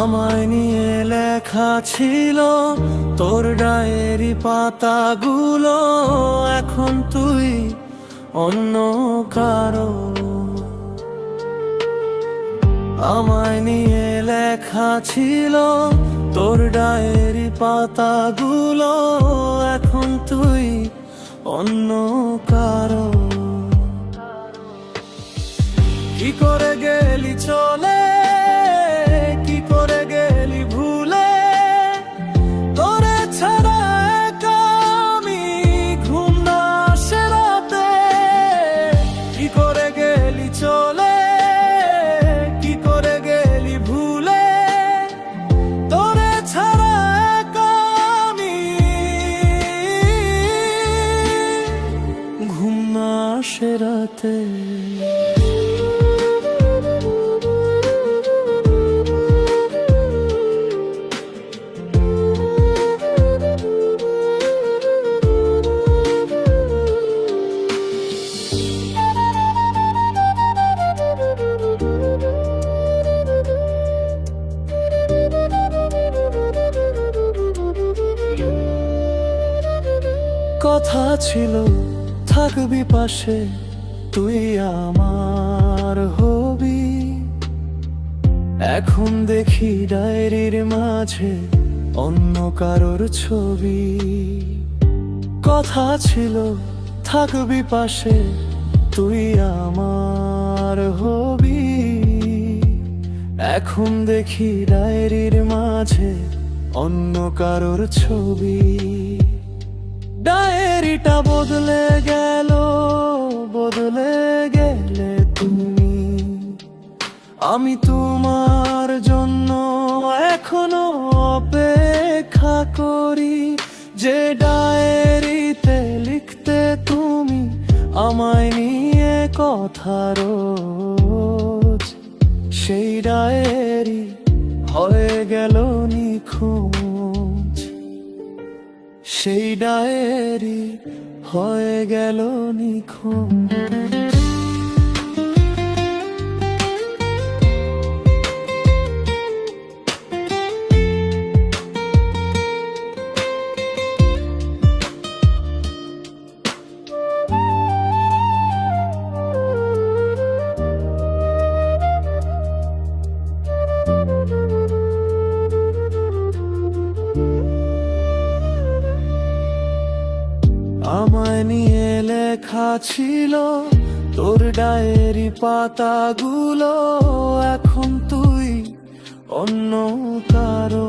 আমায় নিয়ে লেখা ছিল তোর ডায়েরি পাতাগুলো, এখন তুই অন্য কারো। আমায় নিয়ে লেখা ছিল তোর ডায়েরি পাতাগুলো, এখন তুই অন্য কারো। কি করে গেলি চলে, কি করে গেলি ভুলে, তোরে ছাড়া একা আমি ঘুম না আসে রাতে। কি করে গেলি চলে, কি করে গেলি ভুলে, তোরে ছাড়া একা আমি ঘুম না আসে রাতে। কথা ছিল থাকবি পাশে, তুই আমার হবি। এখন দেখি ডায়েরির মাঝে অন্য কারোর ছবি। কথা ছিল থাকবি পাশে, তুই আমার হবি। এখন দেখি ডায়েরির মাঝে অন্য কারোর ছবি। ডায়েরিটা বদলে গেল, বদলে গেলে তুমি। আমি তোমার জন্য এখনো অপেক্ষা করি, যে ডায়েরিতে লিখতে তুমি আমায় নিয়ে কথা রোজ। সেই ডায়েরি হয়ে গেল নিখোঁজ, সেই ডায়েরি হয়ে গেল নিখোঁজ। আমায় নিয়ে লেখা ছিল তোর ডায়েরি পাতাগুলো, এখন তুই অন্য কারো।